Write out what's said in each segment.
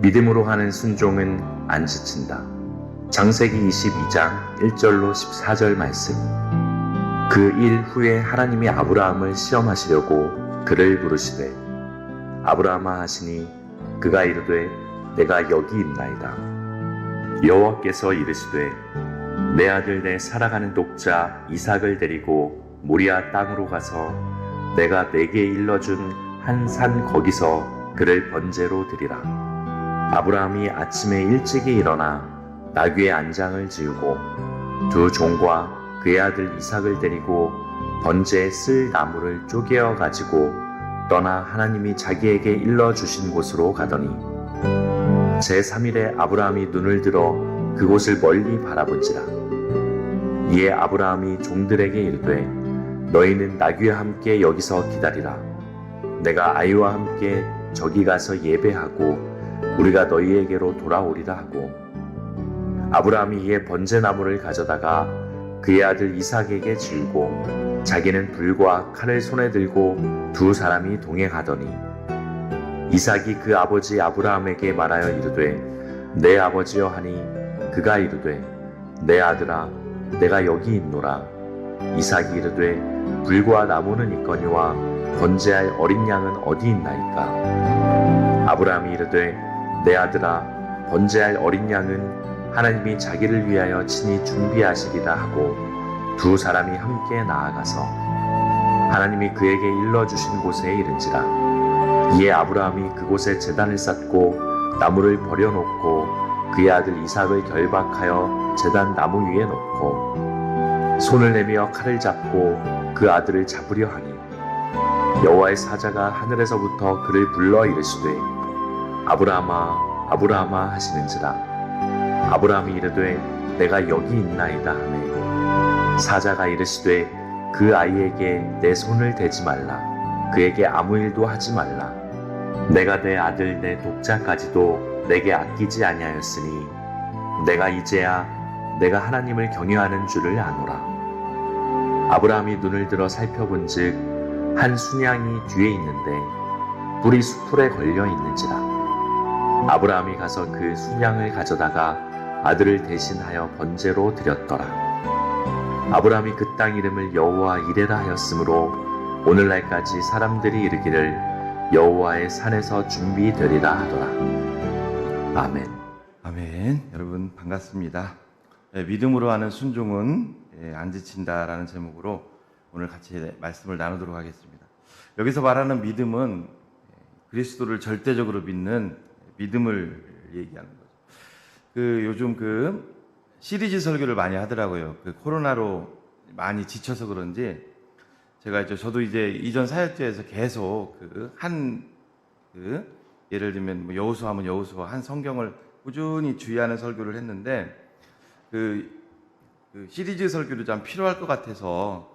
믿음으로 하는 순종은 안 지친다. 창세기 22장 1절로 14절 말씀. 그 일 후에 하나님이 아브라함을 시험하시려고 그를 부르시되 아브라함아 하시니 그가 이르되 내가 여기 있나이다. 여호와께서 이르시되 내 아들 내 살아가는 독자 이삭을 데리고 모리아 땅으로 가서 내가 내게 일러준 한 산 거기서 그를 번제로 드리라. 아브라함이 아침에 일찍이 일어나 나귀의 안장을 지우고 두 종과 그의 아들 이삭을 데리고 번제에 쓸 나무를 쪼개어 가지고 떠나 하나님이 자기에게 일러주신 곳으로 가더니 제3일에 아브라함이 눈을 들어 그곳을 멀리 바라본지라. 이에 아브라함이 종들에게 이르되 너희는 나귀와 함께 여기서 기다리라. 내가 아이와 함께 저기 가서 예배하고 우리가 너희에게로 돌아오리라 하고 아브라함이 이에 번제나무를 가져다가 그의 아들 이삭에게 지우고 자기는 불과 칼을 손에 들고 두 사람이 동행하더니 이삭이 그 아버지 아브라함에게 말하여 이르되 내 아버지여 하니 그가 이르되 내 아들아 내가 여기 있노라. 이삭이 이르되 불과 나무는 있거니와 번제할 어린 양은 어디 있나이까. 아브라함이 이르되 내 아들아 번제할 어린 양은 하나님이 자기를 위하여 친히 준비하시리라 하고 두 사람이 함께 나아가서 하나님이 그에게 일러주신 곳에 이른지라. 이에 아브라함이 그곳에 제단을 쌓고 나무를 버려놓고 그의 아들 이삭을 결박하여 제단 나무 위에 놓고 손을 내밀어 칼을 잡고 그 아들을 잡으려 하니 여호와의 사자가 하늘에서부터 그를 불러 이르시되 아브라함아 아브라함아 하시는지라. 아브라함이 이르되 내가 여기 있나이다 하매 사자가 이르시되 그 아이에게 내 손을 대지 말라. 그에게 아무 일도 하지 말라. 내가 내 아들 내 독자까지도 내게 아끼지 아니하였으니 내가 이제야 내가 하나님을 경외하는 줄을 아노라. 아브라함이 눈을 들어 살펴본즉 한 순양이 뒤에 있는데 뿔이 수풀에 걸려 있는지라. 아브라함이 가서 그 순양을 가져다가 아들을 대신하여 번제로 드렸더라. 아브라함이 그 땅 이름을 여호와 이레라 하였으므로 오늘날까지 사람들이 이르기를 여호와의 산에서 준비되리라 하더라. 아멘. 아멘. 여러분 반갑습니다. 믿음으로 하는 순종은 안 지친다라는 제목으로 오늘 같이 말씀을 나누도록 하겠습니다. 여기서 말하는 믿음은 그리스도를 절대적으로 믿는 믿음을 얘기하는 거죠. 요즘 시리즈 설교를 많이 하더라고요. 코로나로 많이 지쳐서 그런지 저도 이제 이전 사역지에서 계속 예를 들면 뭐 여호수아 하면 여호수아 한 성경을 꾸준히 주의하는 설교를 했는데 시리즈 설교도 좀 필요할 것 같아서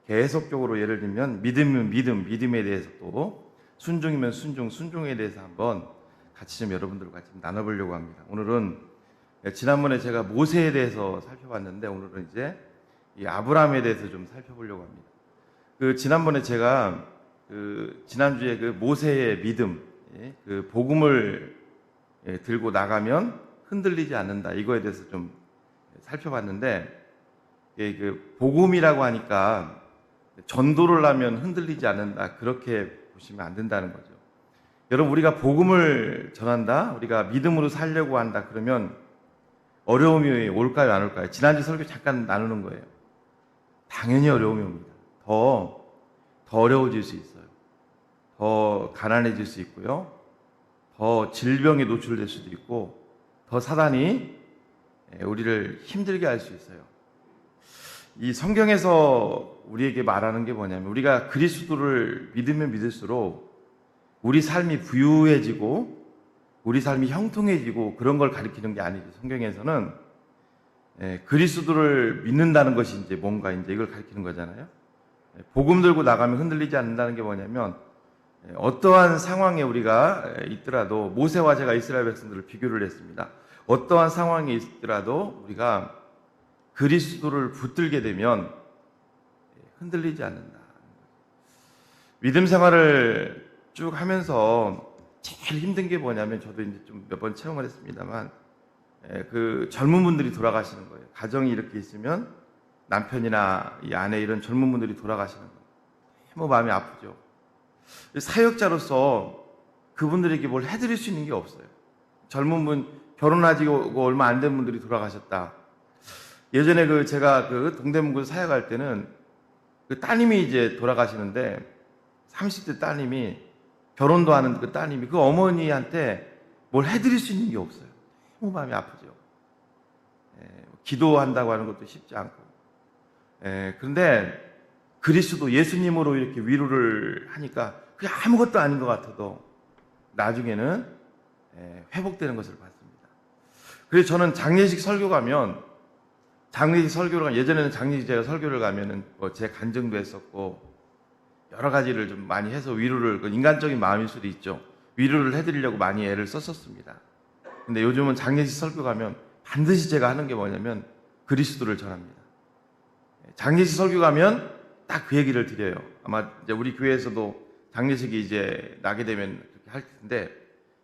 계속적으로 예를 들면 믿음이면 믿음에 대해서 또 순종이면 순종에 대해서 한번 같이 좀 여러분들과 같이 나눠보려고 합니다. 오늘은 지난번에 제가 모세에 대해서 살펴봤는데 오늘은 이제 이 아브라함에 대해서 좀 살펴보려고 합니다. 지난번에 제가 지난주에 모세의 믿음, 복음을 들고 나가면 흔들리지 않는다 이거에 대해서 좀 살펴봤는데 복음이라고 하니까 전도를 하면 흔들리지 않는다 그렇게 보시면 안 된다는 거죠. 여러분 우리가 복음을 전한다, 우리가 믿음으로 살려고 한다 그러면 어려움이 올까요 안 올까요? 지난주 설교 잠깐 나누는 거예요. 당연히 어려움이 옵니다. 더 어려워질 수 있어요. 더 가난해질 수 있고요. 더 질병에 노출될 수도 있고 더 사단이 우리를 힘들게 할 수 있어요. 이 성경에서 우리에게 말하는 게 뭐냐면 우리가 그리스도를 믿으면 믿을수록 우리 삶이 부유해지고 우리 삶이 형통해지고 그런 걸 가리키는 게 아니죠. 성경에서는 그리스도를 믿는다는 것이 이제 뭔가 이제 이걸 가리키는 거잖아요. 복음 들고 나가면 흔들리지 않는다는 게 뭐냐면 어떠한 상황에 우리가 있더라도 모세와 제가 이스라엘 백성들을 비교를 했습니다. 어떠한 상황에 있더라도 우리가 그리스도를 붙들게 되면 흔들리지 않는다. 믿음 생활을 쭉 하면서 제일 힘든 게 뭐냐면, 저도 이제 좀 몇 번 체험을 했습니다만, 그 젊은 분들이 돌아가시는 거예요. 가정이 이렇게 있으면 남편이나 이 아내 이런 젊은 분들이 돌아가시는 거예요. 너무 마음이 아프죠. 사역자로서 그분들에게 뭘 해드릴 수 있는 게 없어요. 젊은 분, 결혼하지고 얼마 안 된 분들이 돌아가셨다. 예전에 제가 동대문구 사역할 때는 그 따님이 이제 돌아가시는데, 30대 따님이, 결혼도 하는 그 따님이 그 어머니한테 뭘 해드릴 수 있는 게 없어요. 너무 마음이 아프죠. 기도한다고 하는 것도 쉽지 않고. 그런데 그리스도 예수님으로 이렇게 위로를 하니까 그게 아무것도 아닌 것 같아도 나중에는 회복되는 것을 봤습니다. 그래서 저는 장례식 설교 가면, 예전에는 장례식 제가 설교를 가면은 제 간증도 했었고 여러 가지를 좀 많이 해서 위로를, 인간적인 마음일 수도 있죠. 위로를 해드리려고 많이 애를 썼었습니다. 근데 요즘은 장례식 설교 가면 반드시 제가 하는 게 뭐냐면 그리스도를 전합니다. 장례식 설교 가면 딱 그 얘기를 드려요. 아마 이제 우리 교회에서도 장례식이 이제 나게 되면 그렇게 할 텐데,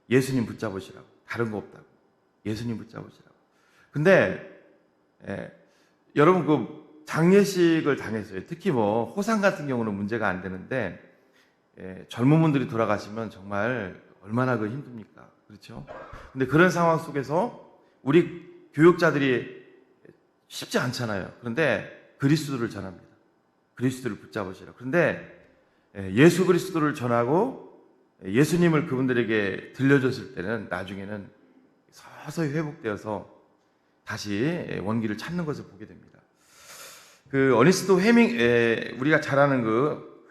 예수님 붙잡으시라고. 다른 거 없다고. 예수님 붙잡으시라고. 근데 여러분 장례식을 당했어요. 특히 호상 같은 경우는 문제가 안 되는데, 젊은 분들이 돌아가시면 정말 얼마나 힘듭니까? 그렇죠? 근데 그런 상황 속에서 우리 교육자들이 쉽지 않잖아요. 그런데 그리스도를 전합니다. 그리스도를 붙잡으시라. 그런데 예수 그리스도를 전하고 예수님을 그분들에게 들려줬을 때는 나중에는 서서히 회복되어서 다시 원기를 찾는 것을 보게 됩니다. 어니스트 해밍, 우리가 잘 아는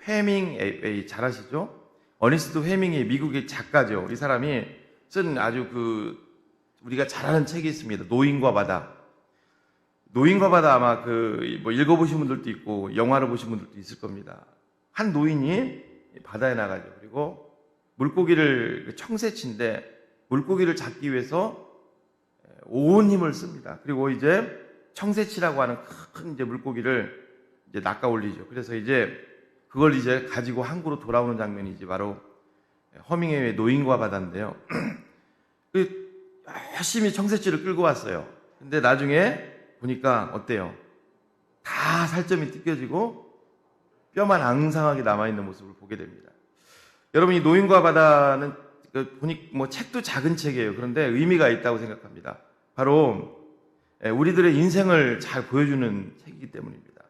해밍웨이 잘 아시죠? 어니스트 해밍이 미국의 작가죠. 이 사람이 쓴 아주 우리가 잘 아는 책이 있습니다. 노인과 바다. 노인과 바다 아마 읽어보신 분들도 있고 영화를 보신 분들도 있을 겁니다. 한 노인이 바다에 나가죠. 그리고 물고기를, 청새치인데 물고기를 잡기 위해서 온 힘을 씁니다. 그리고 이제 청새치라고 하는 큰 물고기를 이제 낚아 올리죠. 그래서 이제 그걸 이제 가지고 항구로 돌아오는 장면이 이제 바로 허밍웨이의 노인과 바다인데요. 열심히 청새치를 끌고 왔어요. 근데 나중에 보니까 어때요? 다 살점이 뜯겨지고 뼈만 앙상하게 남아있는 모습을 보게 됩니다. 여러분, 이 노인과 바다는 보니 책도 작은 책이에요. 그런데 의미가 있다고 생각합니다. 바로 우리들의 인생을 잘 보여주는 책이기 때문입니다.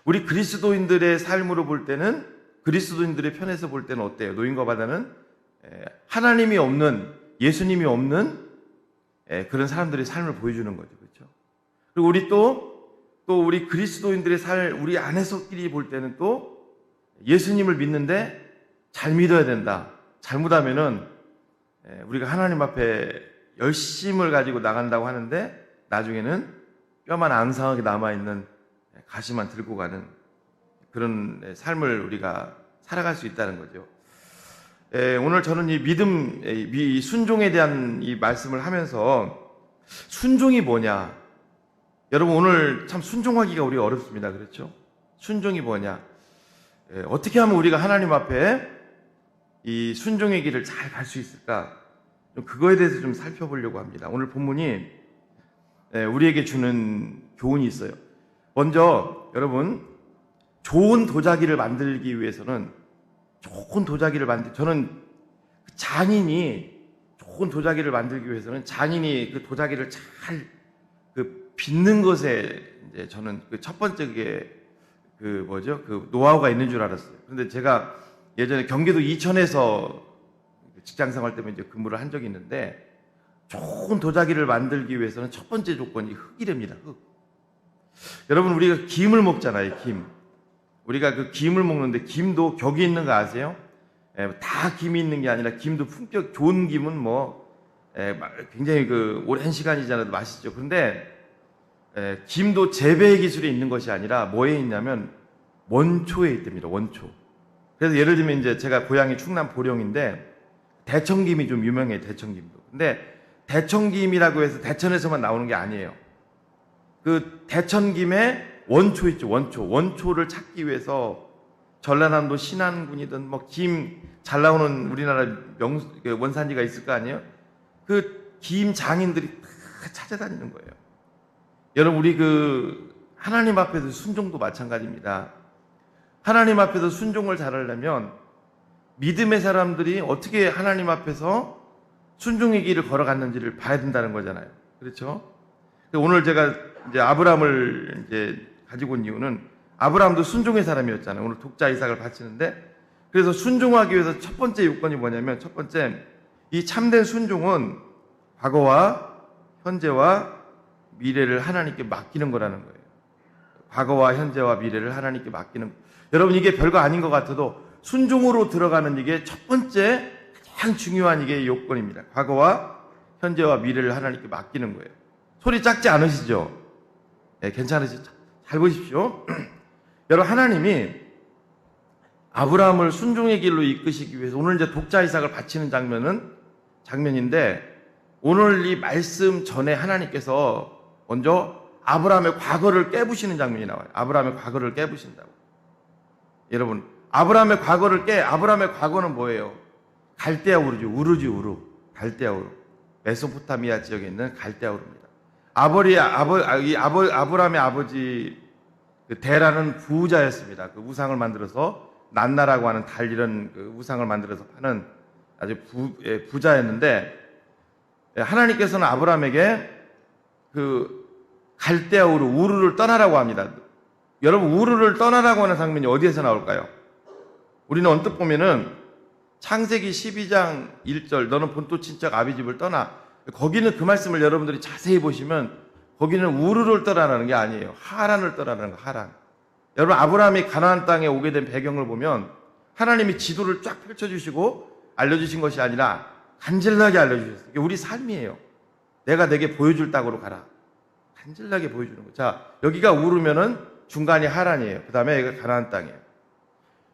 우리 그리스도인들의 삶으로 볼 때는, 그리스도인들의 편에서 볼 때는 어때요? 노인과 바다는 하나님이 없는, 예수님이 없는 그런 사람들의 삶을 보여주는 거죠. 그렇죠? 그리고 우리 또 우리 그리스도인들의 우리 안에서끼리 볼 때는 또 예수님을 믿는데 잘 믿어야 된다. 잘못하면은 우리가 하나님 앞에 열심을 가지고 나간다고 하는데 나중에는 뼈만 앙상하게 남아있는 가시만 들고 가는 그런 삶을 우리가 살아갈 수 있다는 거죠. 오늘 저는 이 믿음, 이 순종에 대한 이 말씀을 하면서 순종이 뭐냐? 여러분, 오늘 참 순종하기가 우리가 어렵습니다. 그렇죠? 순종이 뭐냐? 어떻게 하면 우리가 하나님 앞에 이 순종의 길을 잘 갈 수 있을까? 그거에 대해서 좀 살펴보려고 합니다. 오늘 본문이 우리에게 주는 교훈이 있어요. 먼저 여러분, 좋은 도자기를 만들기 위해서는 저는 장인이 좋은 도자기를 만들기 위해서는 장인이 그 도자기를 잘 빚는 것에 이제 저는 첫 번째 노하우가 있는 줄 알았어요. 그런데 제가 예전에 경기도 이천에서 직장 생활 때문에 이제 근무를 한 적이 있는데, 좋은 도자기를 만들기 위해서는 첫 번째 조건이 흙이랍니다. 흙. 여러분, 우리가 김을 먹잖아요. 김. 우리가 김을 먹는데 김도 격이 있는 거 아세요? 다 김이 있는 게 아니라 김도 품격 좋은 김은 굉장히 오랜 시간이 지나도 맛있죠. 그런데 김도 재배의 기술이 있는 것이 아니라 뭐에 있냐면 원초에 있답니다. 원초. 그래서 예를 들면 이제 제가 고향이 충남 보령인데 대청김이 좀 유명해요. 대청김도. 근데 대청김이라고 해서 대천에서만 나오는 게 아니에요. 그 대천김의 원초 있죠. 원초를 찾기 위해서 전라남도 신안군이든 잘 나오는 우리나라 원산지가 있을 거 아니에요? 그 김장인들이 다 찾아다니는 거예요. 여러분, 우리 하나님 앞에서 순종도 마찬가지입니다. 하나님 앞에서 순종을 잘하려면 믿음의 사람들이 어떻게 하나님 앞에서 순종의 길을 걸어갔는지를 봐야 된다는 거잖아요. 그렇죠? 오늘 제가 이제 아브라함을 이제 가지고 온 이유는 아브라함도 순종의 사람이었잖아요. 오늘 독자 이삭을 바치는데, 그래서 순종하기 위해서 첫 번째 요건이 뭐냐면, 첫 번째, 이 참된 순종은 과거와 현재와 미래를 하나님께 맡기는 거라는 거예요. 과거와 현재와 미래를 하나님께 맡기는 거. 여러분, 이게 별거 아닌 것 같아도 순종으로 들어가는 이게 첫 번째 가장 중요한 이게 요건입니다. 과거와 현재와 미래를 하나님께 맡기는 거예요. 소리 작지 않으시죠? 네, 괜찮으시죠? 잘 보십시오. 여러분, 하나님이 아브라함을 순종의 길로 이끄시기 위해서 오늘 이제 독자 이삭을 바치는 장면인데, 오늘 이 말씀 전에 하나님께서 먼저 아브라함의 과거를 깨부시는 장면이 나와요. 아브라함의 과거를 깨부신다고. 여러분, 아브라함의 과거는 뭐예요? 갈대아 우르. 갈대아 우르. 메소포타미아 지역에 있는 갈대아 우르입니다. 아브라함의 아버지 데라는 부자였습니다. 그 우상을 만들어서 난나라고 하는 달 이런 우상을 만들어서 파는 아주 부자였는데, 하나님께서는 아브라함에게 갈대아 우르를 떠나라고 합니다. 여러분, 우르를 떠나라고 하는 장면이 어디에서 나올까요? 우리는 언뜻 보면은 창세기 12장 1절, 너는 본토 친척 아비 집을 떠나. 거기는 그 말씀을 여러분들이 자세히 보시면 거기는 우르를 떠나라는 게 아니에요. 하란을 떠나라는 거, 하란. 여러분, 아브라함이 가나안 땅에 오게 된 배경을 보면 하나님이 지도를 쫙 펼쳐주시고 알려주신 것이 아니라 간절하게 알려주셨어요. 이게 우리 삶이에요. 내가 내게 보여줄 땅으로 가라. 간절하게 보여주는 거. 자, 여기가 우르면은 중간이 하란이에요. 그 다음에 여기가 가나안 땅이에요.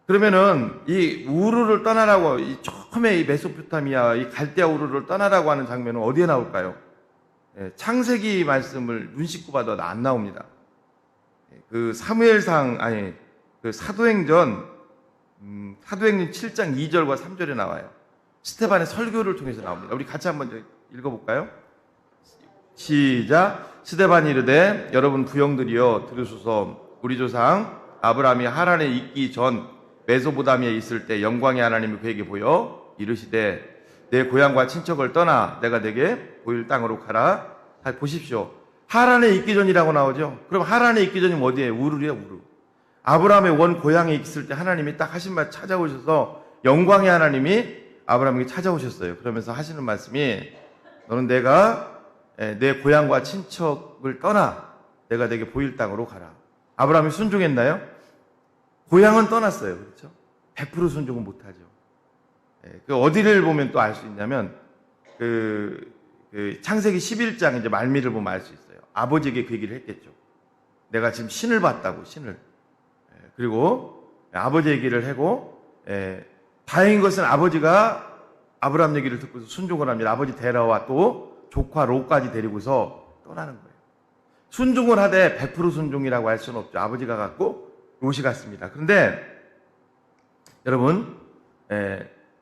그러면은 이 우르를 떠나라고, 처음에 이 메소포타미아, 이 갈대아 우르를 떠나라고 하는 장면은 어디에 나올까요? 창세기 말씀을 눈 씻고 봐도 안 나옵니다. 사도행전 7장 2절과 3절에 나와요. 스테반의 설교를 통해서 나옵니다. 우리 같이 한번 읽어볼까요? 시작. 스데반이 이르되 여러분 부형들이여 들으소서. 우리 조상 아브라함이 하란에 있기 전 메소포타미아에 있을 때 영광의 하나님이 그에게 보여 이르시되 내 고향과 친척을 떠나 내가 내게 보일 땅으로 가라. 보십시오. 하란에 있기 전이라고 나오죠. 그럼 하란에 있기 전이면 어디에? 우르리야, 우르. 아브라함의 원 고향에 있을 때 하나님이 딱 하신 말 찾아오셔서 영광의 하나님이 아브라함에게 찾아오셨어요. 그러면서 하시는 말씀이 너는 내 고향과 친척을 떠나 내가 내게 보일 땅으로 가라. 아브라함이 순종했나요? 고향은 떠났어요. 그렇죠? 100% 순종은 못하죠. 어디를 보면 또 알 수 있냐면 창세기 11장 이제 말미를 보면 알 수 있어요. 아버지에게 그 얘기를 했겠죠. 내가 지금 신을 봤다고, 신을. 그리고 아버지 얘기를 하고, 다행인 것은 아버지가 아브라함 얘기를 듣고서 순종을 합니다. 아버지 데라와 또 조카 롯까지 데리고서 떠나는 거예요. 순종을 하되 100% 순종이라고 할 수는 없죠. 아버지가 갔고 롯이 갔습니다. 그런데 여러분,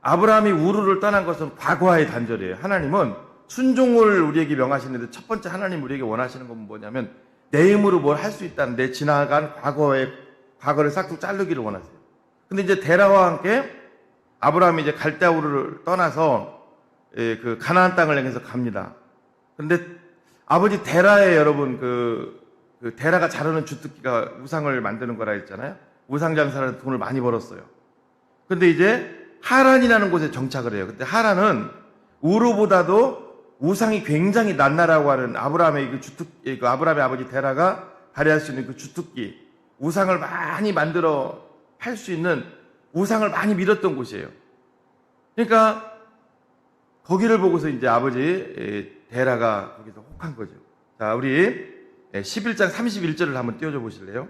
아브라함이 우르를 떠난 것은 과거와의 단절이에요. 하나님은 순종을 우리에게 명하시는데 첫 번째 하나님 우리에게 원하시는 건 뭐냐면 내 힘으로 뭘 할 수 있다는, 내 지나간 과거를 싹둑 자르기를 원하세요. 근데 이제 데라와 함께 아브라함이 이제 갈대아 우르를 떠나서 그 가나안 땅을 향해서 갑니다. 근데 아버지 데라의 여러분 데라가 자르는 주특기가 우상을 만드는 거라 했잖아요. 우상 장사를 돈을 많이 벌었어요. 근데 이제 하란이라는 곳에 정착을 해요. 근데 하란은 우르보다도 우상이 굉장히 낮나라고 하는 아브라함의 아브라함의 아버지 데라가 발휘할 수 있는 그 주특기, 우상을 많이 만들어 팔 수 있는 우상을 많이 믿었던 곳이에요. 그러니까 거기를 보고서 이제 아버지 데라가 거기서 혹한 거죠. 자, 우리 11장 31절을 한번 띄워줘 보실래요?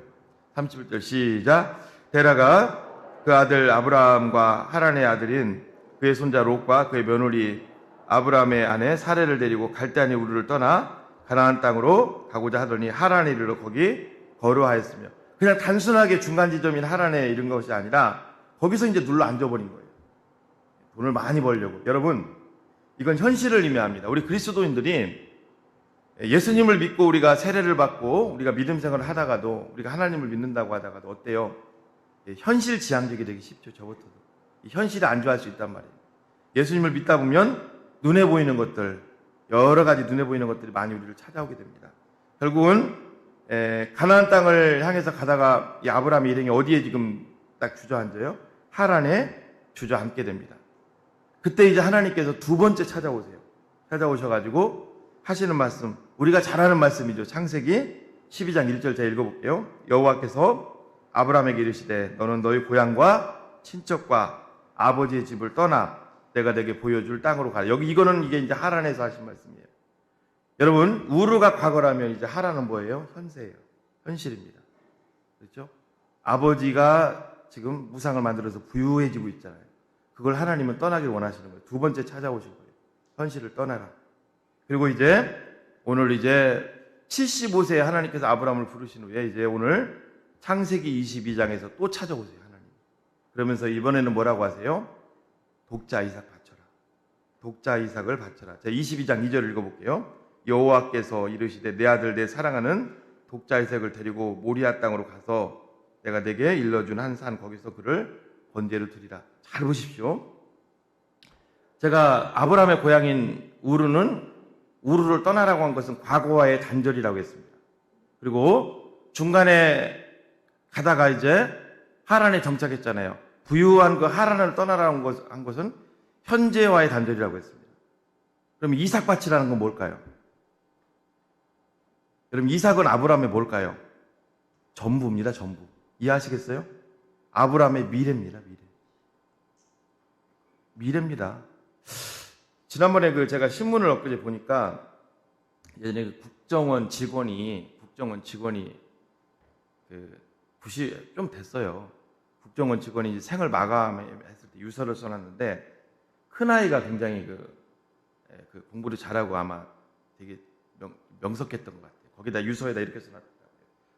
31절 시작. 데라가 그 아들 아브라함과 하란의 아들인 그의 손자 롯과 그의 며느리 아브라함의 아내 사레를 데리고 갈대아니 우르를 떠나 가나안 땅으로 가고자 하더니 하란에 이르러 거기 거류하였으며, 그냥 단순하게 중간 지점인 하란에 이른 것이 아니라 거기서 이제 눌러 앉아버린 거예요. 돈을 많이 벌려고. 여러분, 이건 현실을 의미합니다. 우리 그리스도인들이 예수님을 믿고 우리가 세례를 받고 우리가 믿음 생활을 하다가도 우리가 하나님을 믿는다고 하다가도 어때요? 현실 지향적이 되기 쉽죠. 저부터도. 이 현실에 안주할 수 있단 말이에요. 예수님을 믿다 보면 눈에 보이는 것들, 여러 가지 눈에 보이는 것들이 많이 우리를 찾아오게 됩니다. 결국은 가나안 땅을 향해서 가다가 이 아브라함의 일행이 어디에 지금 딱 주저앉아요? 하란에 주저앉게 됩니다. 그때 이제 하나님께서 두 번째 찾아오세요. 찾아오셔가지고 하시는 말씀, 우리가 잘 아는 말씀이죠. 창세기 12장 1절 제가 읽어볼게요. 여호와께서 아브라함에게 이르시되 너는 너희 고향과 친척과 아버지의 집을 떠나 내가 내게 보여줄 땅으로 가라. 여기 이게 이제 하란에서 하신 말씀이에요. 여러분, 우르가 과거라면 이제 하란은 뭐예요? 현세예요. 현실입니다. 그렇죠? 아버지가 지금 무상을 만들어서 부유해지고 있잖아요. 그걸 하나님은 떠나길 원하시는 거예요. 두 번째 찾아오신 거예요. 현실을 떠나라. 그리고 이제 오늘 이제 75세에 하나님께서 아브라함을 부르신 후에 이제 오늘 창세기 22장에서 또 찾아오세요. 하나님. 그러면서 이번에는 뭐라고 하세요? 독자 이삭 바쳐라. 독자 이삭을 바쳐라. 자, 22장 2절 읽어볼게요. 여호와께서 이르시되 내 아들 내 사랑하는 독자 이삭을 데리고 모리아 땅으로 가서 내가 내게 일러준 한 산 거기서 그를 번제로 드리라. 잘 보십시오. 제가 아브라함의 고향인 우르를 떠나라고 한 것은 과거와의 단절이라고 했습니다. 그리고 중간에 가다가 이제 하란에 정착했잖아요. 부유한 그 하란을 떠나라고 한 것은 현재와의 단절이라고 했습니다. 그럼 이삭밭이라는 건 뭘까요? 그럼 이삭은 아브라함의 뭘까요? 전부입니다. 전부. 이해하시겠어요? 아브라함의 미래입니다. 미래입니다. 지난번에 제가 신문을 엊그제 보니까 예전에 국정원 직원이 부시 좀 됐어요. 국정원 직원이 생을 마감했을 때 유서를 써놨는데 큰아이가 굉장히 공부를 잘하고 아마 되게 명석했던 것 같아요. 거기다 유서에다 이렇게 써놨더라고요.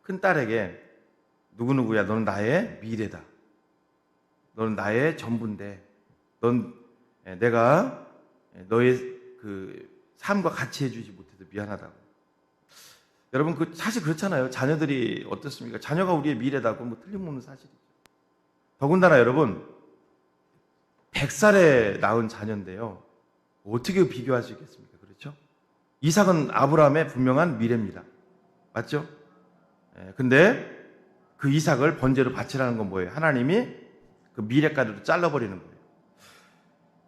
큰 딸에게 누구누구야, 너는 나의 미래다. 너는 나의 전부인데 내가 너의 삶과 같이 해주지 못해서 미안하다고. 여러분, 사실 그렇잖아요. 자녀들이 어떻습니까? 자녀가 우리의 미래다고 뭐 틀림없는 사실이죠. 더군다나 여러분, 100살에 낳은 자녀인데요. 어떻게 비교할 수 있겠습니까? 그렇죠? 이삭은 아브라함의 분명한 미래입니다. 맞죠? 근데 그 이삭을 번제로 바치라는 건 뭐예요? 하나님이 그 미래까지도 잘라버리는 거예요.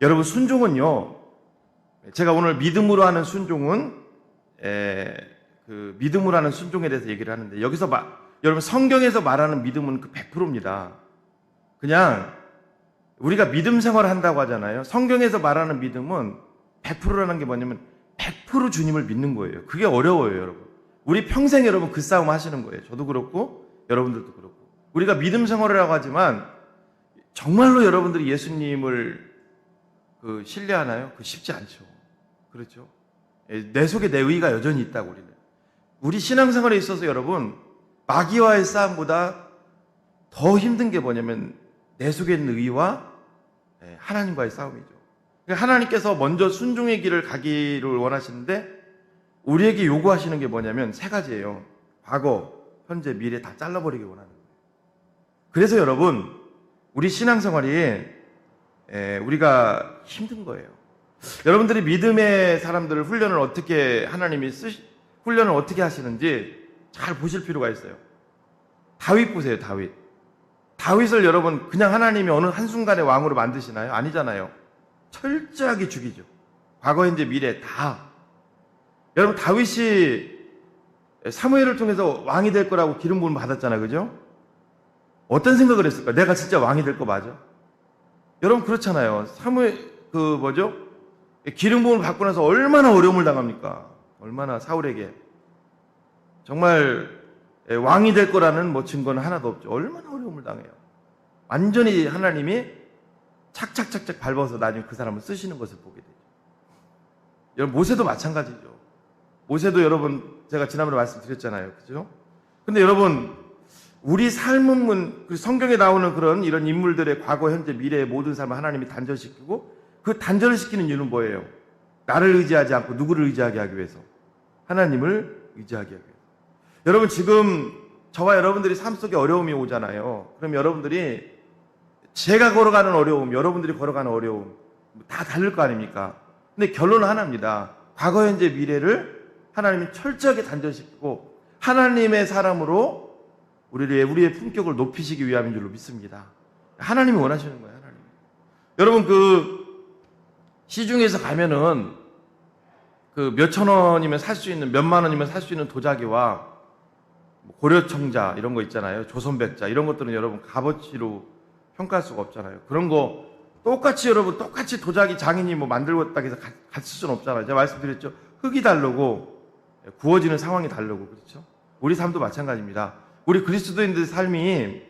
여러분, 순종은요, 제가 오늘 믿음으로 하는 순종은 믿음으로 하는 순종에 대해서 얘기를 하는데 여기서 여러분 성경에서 말하는 믿음은 100%입니다. 그냥 우리가 믿음 생활을 한다고 하잖아요. 성경에서 말하는 믿음은 100%라는 게 뭐냐면 100% 주님을 믿는 거예요. 그게 어려워요, 여러분. 우리 평생 여러분 그 싸움 하시는 거예요. 저도 그렇고 여러분들도 그렇고. 우리가 믿음 생활이라고 하지만 정말로 여러분들이 예수님을 신뢰하나요? 쉽지 않죠. 그렇죠? 내 속에 내 의가 여전히 있다고 우리 신앙생활에 있어서 여러분 마귀와의 싸움보다 더 힘든 게 뭐냐면 내 속에 있는 의와 하나님과의 싸움이죠. 하나님께서 먼저 순종의 길을 가기를 원하시는데 우리에게 요구하시는 게 뭐냐면 세 가지예요. 과거, 현재, 미래 다 잘라버리기 원하는 거예요. 그래서 여러분 우리 신앙생활이 우리가 힘든 거예요. 여러분들이 믿음의 사람들을 훈련을 어떻게 하시는지 잘 보실 필요가 있어요. 다윗 보세요. 다윗을 여러분 그냥 하나님이 어느 한순간에 왕으로 만드시나요? 아니잖아요. 철저하게 죽이죠. 과거, 현재, 미래 다. 여러분 다윗이 사무엘을 통해서 왕이 될 거라고 기름 부음을 받았잖아요. 그죠? 어떤 생각을 했을까? 내가 진짜 왕이 될 거 맞아? 여러분 그렇잖아요. 기름 부음을 받고 나서 얼마나 어려움을 당합니까? 얼마나 사울에게 정말 왕이 될 거라는 증거는 하나도 없죠. 얼마나 어려움을 당해요. 완전히 하나님이 착착착착 밟아서 나중에 그 사람을 쓰시는 것을 보게 되죠. 여러분 모세도 마찬가지죠. 모세도 여러분 제가 지난번에 말씀드렸잖아요. 그죠? 근데 여러분 우리 삶은 성경에 나오는 이런 인물들의 과거, 현재, 미래의 모든 삶을 하나님이 단절시키고 그 단절을 시키는 이유는 뭐예요? 나를 의지하지 않고 누구를 의지하게 하기 위해서? 하나님을 의지하게 하기 위해서. 여러분, 지금 저와 여러분들이 삶 속에 어려움이 오잖아요. 그럼 여러분들이 제가 걸어가는 어려움, 여러분들이 걸어가는 어려움 다 다를 거 아닙니까? 근데 결론은 하나입니다. 과거, 현재, 미래를 하나님이 철저하게 단절시키고 하나님의 사람으로 우리의 품격을 높이시기 위함인 줄로 믿습니다. 하나님이 원하시는 거예요. 하나님. 여러분, 그 시중에서 가면은 그 몇천 원이면 살 수 있는, 몇만 원이면 살 수 있는 도자기와 고려청자 이런 거 있잖아요. 조선백자 이런 것들은 여러분 값어치로 평가할 수가 없잖아요. 그런 거 똑같이 여러분 똑같이 도자기 장인이 뭐 만들었다고 해서 같이 쓸 수는 없잖아요. 제가 말씀드렸죠. 흙이 다르고 구워지는 상황이 다르고, 그렇죠? 우리 삶도 마찬가지입니다. 우리 그리스도인들의 삶이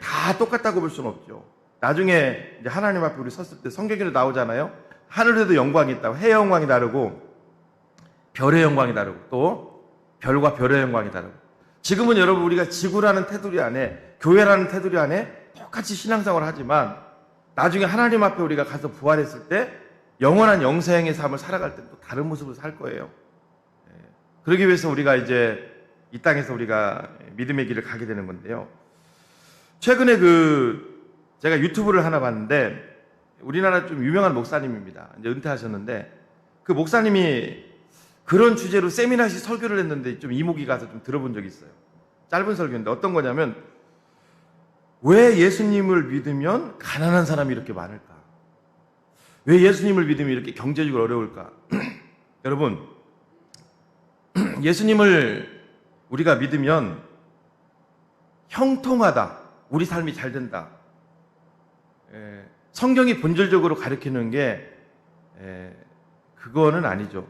다 똑같다고 볼 수는 없죠. 나중에 이제 하나님 앞에 우리 섰을 때 성경에도 나오잖아요. 하늘에도 영광이 있다고. 해의 영광이 다르고 별의 영광이 다르고 또 별과 별의 영광이 다르고. 지금은 여러분 우리가 지구라는 테두리 안에, 교회라는 테두리 안에 똑같이 신앙생활을 하지만 나중에 하나님 앞에 우리가 가서 부활했을 때 영원한 영생의 삶을 살아갈 때 또 다른 모습으로 살 거예요. 그러기 위해서 우리가 이제 이 땅에서 우리가 믿음의 길을 가게 되는 건데요. 최근에 제가 유튜브를 하나 봤는데 우리나라 좀 유명한 목사님입니다. 이제 은퇴하셨는데 그 목사님이 그런 주제로 세미나식 설교를 했는데 좀 이목이 가서 좀 들어본 적이 있어요. 짧은 설교인데 어떤 거냐면 왜 예수님을 믿으면 가난한 사람이 이렇게 많을까? 왜 예수님을 믿으면 이렇게 경제적으로 어려울까? 여러분, 예수님을 우리가 믿으면 형통하다, 우리 삶이 잘 된다. 성경이 본질적으로 가르치는 게 그거는 아니죠.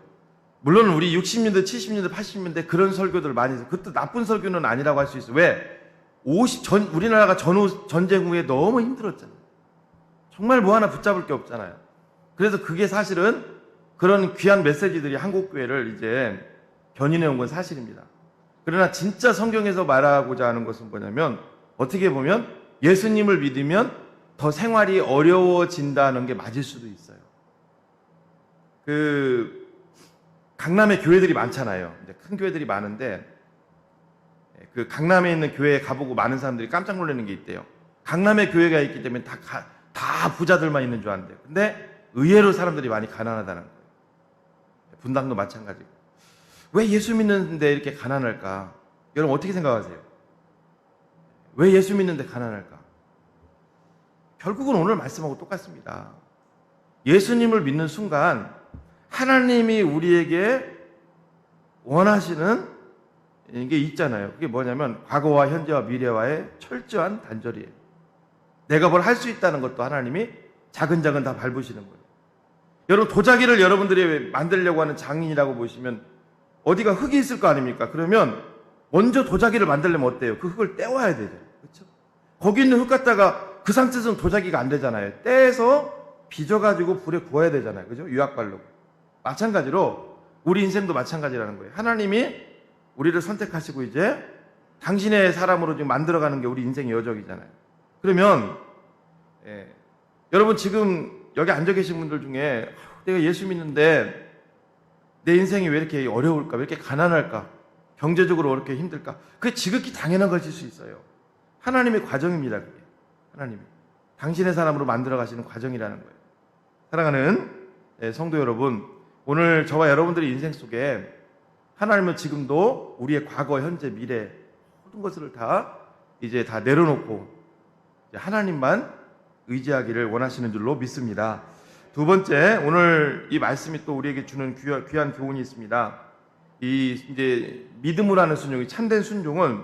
물론 우리 60년대, 70년대, 80년대 그런 설교들 많이 해서 그것도 나쁜 설교는 아니라고 할 수 있어요. 왜? 우리나라가 전쟁 후에 너무 힘들었잖아요. 정말 뭐 하나 붙잡을 게 없잖아요. 그래서 그게 사실은 그런 귀한 메시지들이 한국교회를 이제 견인해 온 건 사실입니다. 그러나 진짜 성경에서 말하고자 하는 것은 뭐냐면 어떻게 보면 예수님을 믿으면 더 생활이 어려워진다는 게 맞을 수도 있어요. 강남에 교회들이 많잖아요. 이제 큰 교회들이 많은데 그 강남에 있는 교회에 가보고 많은 사람들이 깜짝 놀라는 게 있대요. 강남에 교회가 있기 때문에 다 부자들만 있는 줄 아는데 근데 의외로 사람들이 많이 가난하다는 거예요. 분당도 마찬가지고. 왜 예수 믿는데 이렇게 가난할까? 여러분 어떻게 생각하세요? 왜 예수 믿는데 가난할까? 결국은 오늘 말씀하고 똑같습니다. 예수님을 믿는 순간 하나님이 우리에게 원하시는 게 있잖아요. 그게 뭐냐면 과거와 현재와 미래와의 철저한 단절이에요. 내가 뭘 할 수 있다는 것도 하나님이 자근자근 다 밟으시는 거예요. 여러분 도자기를 여러분들이 만들려고 하는 장인이라고 보시면 어디가 흙이 있을 거 아닙니까? 그러면 먼저 도자기를 만들려면 어때요? 그 흙을 떼와야 되죠. 그렇죠? 거기 있는 흙 갖다가 그 상태에서는 도자기가 안 되잖아요. 떼서 빚어가지고 불에 구워야 되잖아요. 그죠? 유약발로. 마찬가지로 우리 인생도 마찬가지라는 거예요. 하나님이 우리를 선택하시고 이제 당신의 사람으로 지금 만들어가는 게 우리 인생의 여정이잖아요. 그러면 여러분 지금 여기 앉아 계신 분들 중에 내가 예수 믿는데 내 인생이 왜 이렇게 어려울까? 왜 이렇게 가난할까? 경제적으로 왜 이렇게 힘들까? 그게 지극히 당연한 것일 수 있어요. 하나님의 과정입니다. 그게. 하나님이 당신의 사람으로 만들어 가시는 과정이라는 거예요. 사랑하는 성도 여러분, 오늘 저와 여러분들의 인생 속에 하나님은 지금도 우리의 과거, 현재, 미래 모든 것을 다 내려놓고 하나님만 의지하기를 원하시는 줄로 믿습니다. 두 번째, 오늘 이 말씀이 또 우리에게 주는 귀한 교훈이 있습니다. 이제 믿음으로 하는 순종이 참된 순종은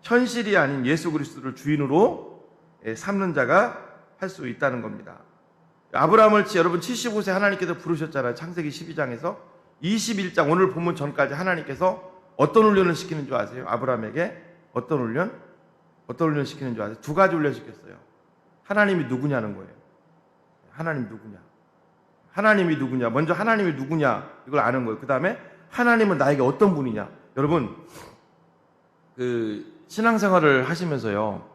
현실이 아닌 예수 그리스도를 주인으로 삼는 자가 할 수 있다는 겁니다. 아브라함을 여러분 75세 하나님께서 부르셨잖아요. 창세기 12장에서 21장 오늘 본문 전까지 하나님께서 어떤 훈련을 시키는 줄 아세요? 아브라함에게 어떤 훈련 시키는 줄 아세요? 두 가지 훈련 시켰어요. 하나님이 누구냐는 거예요. 하나님 누구냐? 하나님이 누구냐? 먼저 하나님이 누구냐 이걸 아는 거예요. 그 다음에 하나님은 나에게 어떤 분이냐? 여러분 신앙생활을 하시면서요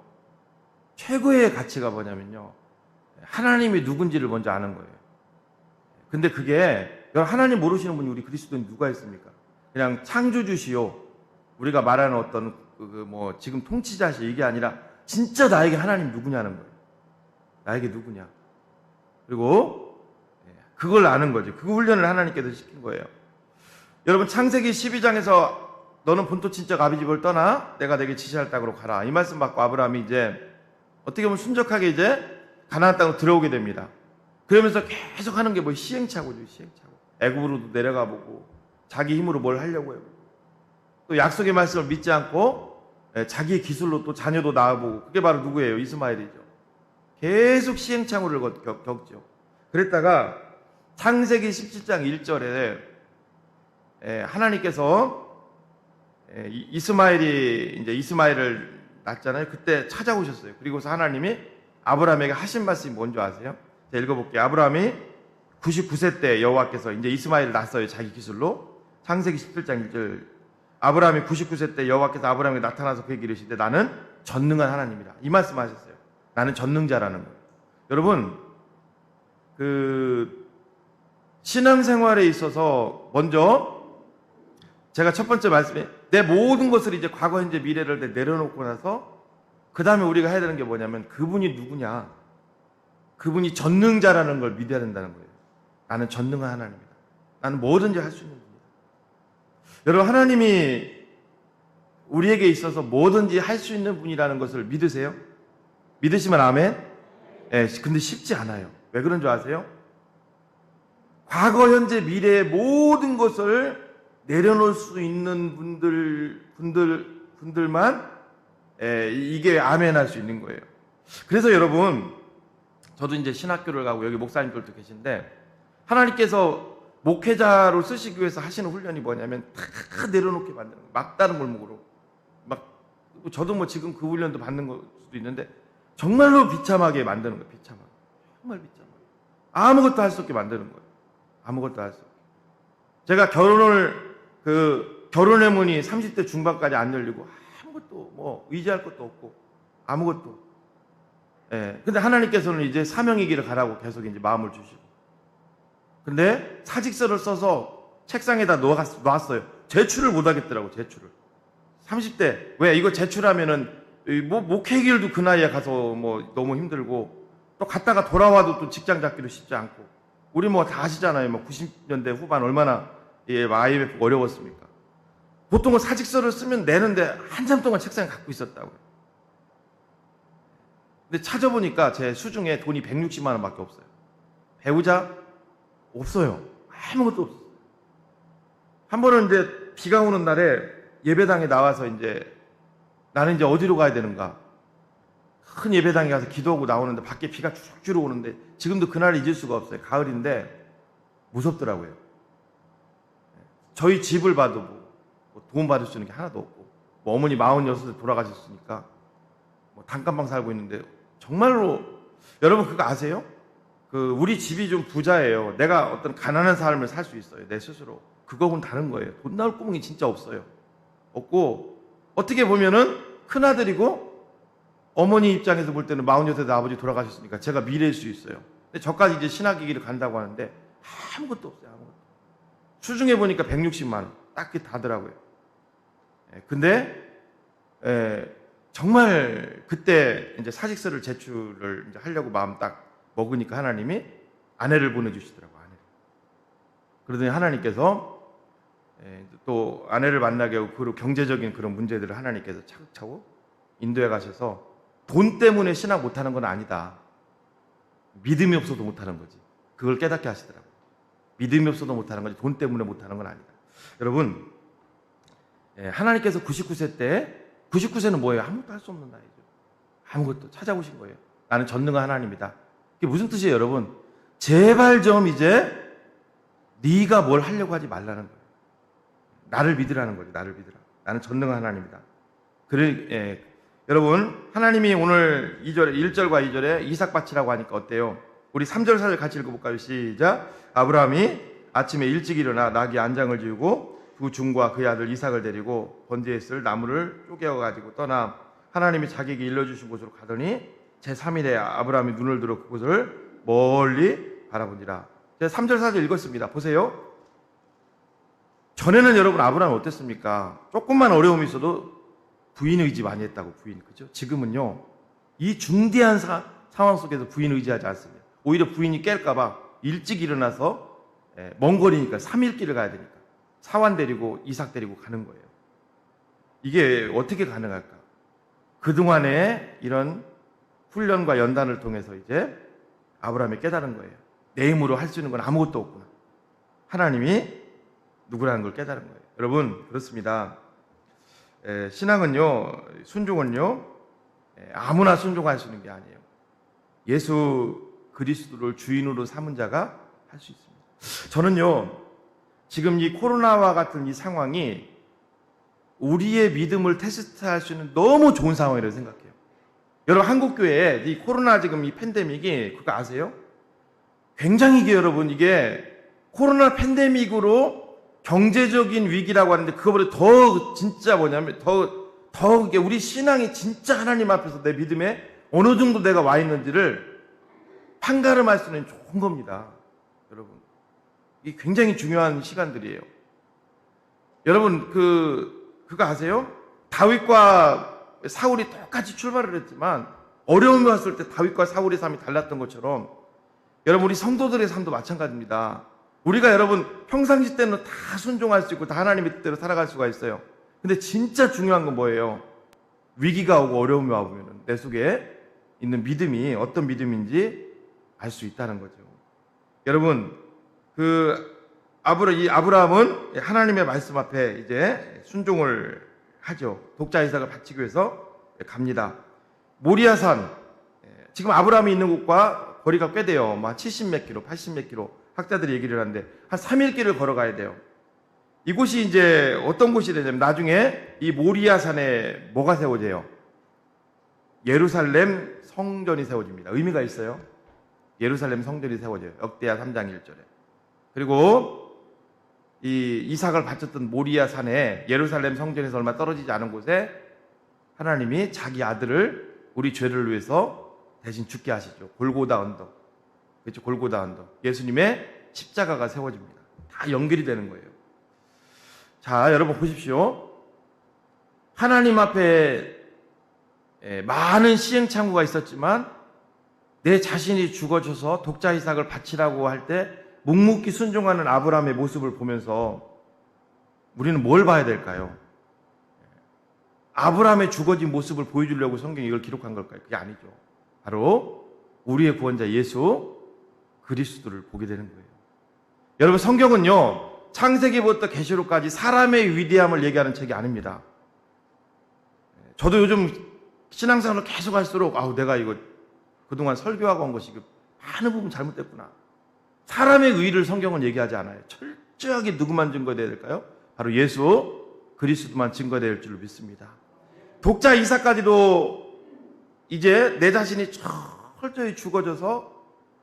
최고의 가치가 뭐냐면요 하나님이 누군지를 먼저 아는 거예요. 근데 그게 하나님 모르시는 분이 우리 그리스도인 누가 있습니까? 그냥 창조주시요. 우리가 말하는 어떤 뭐 지금 통치자시 이게 아니라 진짜 나에게 하나님 누구냐는 거예요. 나에게 누구냐. 그리고 그걸 아는 거죠. 그 훈련을 하나님께서 시킨 거예요. 여러분 창세기 12장에서 너는 본토 친척 아비 집을 떠나 내가 내게 지시할 땅으로 가라. 이 말씀 받고 아브라함이 이제 어떻게 보면 순적하게 이제 가나안 땅으로 들어오게 됩니다. 그러면서 계속 하는 게 뭐 시행착오죠. 시행착오. 애굽으로도 내려가 보고 자기 힘으로 뭘 하려고 해요. 또 약속의 말씀을 믿지 않고 자기의 기술로 또 자녀도 낳아보고 그게 바로 누구예요? 이스마엘이죠. 계속 시행착오를 겪죠. 그랬다가 창세기 17장 1절에 하나님께서 이스마엘을 낳잖아요. 그때 찾아오셨어요. 그리고서 하나님이 아브라함에게 하신 말씀이 뭔지 아세요? 제가 읽어볼게요. 아브라함이 99세 때 여호와께서 이제 이스마엘을 낳았어요. 자기 기술로. 창세기 17장 1절. 아브라함이 99세 때 여호와께서 아브라함에게 나타나서 그에게 이르시되 나는 전능한 하나님이다. 이 말씀 하셨어요. 나는 전능자라는 거예요. 여러분, 신앙생활에 있어서 먼저 제가 첫 번째 말씀에 내 모든 것을 이제 과거, 현재, 미래를 내려놓고 나서 그 다음에 우리가 해야 되는 게 뭐냐면 그분이 누구냐. 그분이 전능자라는 걸 믿어야 된다는 거예요. 나는 전능한 하나님이다. 나는 뭐든지 할 수 있는 분이다. 여러분, 하나님이 우리에게 있어서 뭐든지 할 수 있는 분이라는 것을 믿으세요? 믿으시면 아멘? 예, 근데 쉽지 않아요. 왜 그런 줄 아세요? 과거, 현재, 미래의 모든 것을 내려놓을 수 있는 분들만 이게 아멘 할 수 있는 거예요. 그래서 여러분, 저도 이제 신학교를 가고 여기 목사님들도 계신데 하나님께서 목회자로 쓰시기 위해서 하시는 훈련이 뭐냐면 다 내려놓게 만드는 거예요. 막다른 골목으로. 저도 뭐 지금 그 훈련도 받는 걸 수도 있는데 정말로 비참하게 만드는 거예요. 비참하게. 정말 비참하게. 아무것도 할 수 없게 만드는 거예요. 아무것도 할 수 없게. 제가 결혼의 문이 30대 중반까지 안 열리고 아무것도 뭐 의지할 것도 없고 아무것도. 근데 하나님께서는 이제 사명의 길을 가라고 계속 이제 마음을 주시고. 근데 사직서를 써서 책상에다 놨어요. 제출을 못 하겠더라고, 제출을. 30대. 왜? 이거 제출하면은 목회 길도 그 나이에 가서 뭐 너무 힘들고 또 갔다가 돌아와도 또 직장 잡기도 쉽지 않고. 우리 뭐 다 아시잖아요. 뭐 90년대 후반 얼마나 IMF 어려웠습니까? 보통은 사직서를 쓰면 내는데 한참 동안 책상에 갖고 있었다고요. 근데 찾아보니까 제 수중에 돈이 160만 원밖에 없어요. 배우자? 없어요. 아무것도 없어요. 한 번은 이제 비가 오는 날에 예배당에 나와서 이제 나는 이제 어디로 가야 되는가? 큰 예배당에 가서 기도하고 나오는데 밖에 비가 쭉쭉 오는데 지금도 그날 잊을 수가 없어요. 가을인데 무섭더라고요. 저희 집을 봐도 뭐 도움 받을 수 있는 게 하나도 없고 뭐 어머니 46에 돌아가셨으니까 뭐 단칸방 살고 있는데 정말로 여러분 그거 아세요? 우리 집이 좀 부자예요. 내가 어떤 가난한 삶을 살 수 있어요. 내 스스로. 그거하고는 다른 거예요. 돈 나올 구멍이 진짜 없어요. 없고 어떻게 보면은 큰아들이고 어머니 입장에서 볼 때는 46세 아버지 돌아가셨으니까 제가 미래일 수 있어요. 근데 저까지 이제 신학의 길을 간다고 하는데 아무것도 없어요. 아무것도. 수중에 보니까 160만 원. 딱히 다더라고요. 근데 정말 그때 이제 사직서를 제출을 이제 하려고 마음 딱 먹으니까 하나님이 아내를 보내주시더라고요. 아내를. 그러더니 하나님께서 또 아내를 만나게 하고 그리고 경제적인 그런 문제들을 하나님께서 차곡차곡 인도해 가셔서 돈 때문에 신앙 못하는 건 아니다. 믿음이 없어도 못하는 거지. 그걸 깨닫게 하시더라고요. 믿음이 없어도 못하는 거지 돈 때문에 못하는 건 아니다. 여러분, 하나님께서 99세 때 99세는 뭐예요? 아무것도 할 수 없는 나이죠. 아무것도 찾아오신 거예요. 나는 전능한 하나님이다. 이게 무슨 뜻이에요, 여러분? 제발 좀 이제 네가 뭘 하려고 하지 말라는 거예요. 나를 믿으라는 거죠. 나를 믿으라. 나는 전능한 하나님이다. 그래, 여러분, 하나님이 오늘 1절과 2절에 이삭 바치라고 하니까 어때요? 우리 3절, 4절 같이 읽어볼까요? 시작. 아브라함이 아침에 일찍 일어나 나귀 안장을 지우고 두 중과 그의 아들 이삭을 데리고 번제에 쓸 나무를 쪼개어가지고 떠나 하나님이 자기에게 일러주신 곳으로 가더니 제3일에 아브라함이 눈을 들어 그곳을 멀리 바라보니라. 제가 3절 4절 읽었습니다. 보세요. 전에는 여러분 아브라함이 어땠습니까? 조금만 어려움이 있어도 부인 의지 많이 했다고, 부인. 그죠? 지금은요, 이 중대한 상황 속에서 부인 의지하지 않습니다. 오히려 부인이 깰까봐 일찍 일어나서 먼 거리니까 3일 길을 가야 되니까 사환 데리고 이삭 데리고 가는 거예요. 이게 어떻게 가능할까? 그동안에 이런 훈련과 연단을 통해서 이제 아브라함이 깨달은 거예요. 내 힘으로 할 수 있는 건 아무것도 없구나. 하나님이 누구라는 걸 깨달은 거예요. 여러분, 그렇습니다. 신앙은요, 순종은요, 아무나 순종할 수 있는 게 아니에요. 예수 그리스도를 주인으로 삼은 자가 할 수 있습니다. 저는요, 지금 이 코로나와 같은 이 상황이 우리의 믿음을 테스트할 수 있는 너무 좋은 상황이라고 생각해요. 여러분, 한국교회에 이 코로나 지금 이 팬데믹이, 그거 아세요? 굉장히 이게 여러분, 이게 코로나 팬데믹으로 경제적인 위기라고 하는데, 그거보다 더 진짜 뭐냐면, 더 이게 우리 신앙이 진짜 하나님 앞에서 내 믿음에 어느 정도 내가 와 있는지를 판가름할 수 있는 좋은 겁니다. 여러분, 이게 굉장히 중요한 시간들이에요. 여러분, 그거 아세요? 다윗과 사울이 똑같이 출발을 했지만 어려움이 왔을 때 다윗과 사울의 삶이 달랐던 것처럼, 여러분, 우리 성도들의 삶도 마찬가지입니다. 우리가 여러분 평상시 때는 다 순종할 수 있고 다 하나님의 뜻대로 살아갈 수가 있어요. 근데 진짜 중요한 건 뭐예요? 위기가 오고 어려움이 와보면 내 속에 있는 믿음이 어떤 믿음인지 알 수 있다는 거죠. 여러분, 이 아브라함은 하나님의 말씀 앞에 이제 순종을 하죠. 독자 이삭을 바치기 위해서 갑니다. 모리아산, 지금 아브라함이 있는 곳과 거리가 꽤 돼요. 막 70 몇 킬로, 80 몇 킬로 학자들이 얘기를 하는데 한 3일 길을 걸어가야 돼요. 이곳이 이제 어떤 곳이 되냐면, 나중에 이 모리아산에 뭐가 세워져요? 예루살렘 성전이 세워집니다. 의미가 있어요. 예루살렘 성전이 세워져요. 역대하 3장 1절에. 그리고 이 이삭을 바쳤던 모리아산에 예루살렘 성전에서 얼마 떨어지지 않은 곳에 하나님이 자기 아들을 우리 죄를 위해서 대신 죽게 하시죠. 골고다 언덕. 그렇죠. 골고다 언덕. 예수님의 십자가가 세워집니다. 다 연결이 되는 거예요. 자, 여러분 보십시오. 하나님 앞에 많은 시행착오가 있었지만 내 자신이 죽어져서 독자 이삭을 바치라고 할 때 묵묵히 순종하는 아브라함의 모습을 보면서 우리는 뭘 봐야 될까요? 아브라함의 죽어진 모습을 보여주려고 성경이 이걸 기록한 걸까요? 그게 아니죠. 바로 우리의 구원자 예수 그리스도를 보게 되는 거예요. 여러분, 성경은요, 창세기부터 계시록까지 사람의 위대함을 얘기하는 책이 아닙니다. 저도 요즘 신앙생활을 계속 할수록 내가 이거 그동안 설교하고 한 것이 많은 부분 잘못됐구나. 사람의 의를 성경은 얘기하지 않아요. 철저하게 누구만 증거돼야 될까요? 바로 예수 그리스도만 증거될 줄로 믿습니다. 독자 이삭까지도 이제 내 자신이 철저히 죽어져서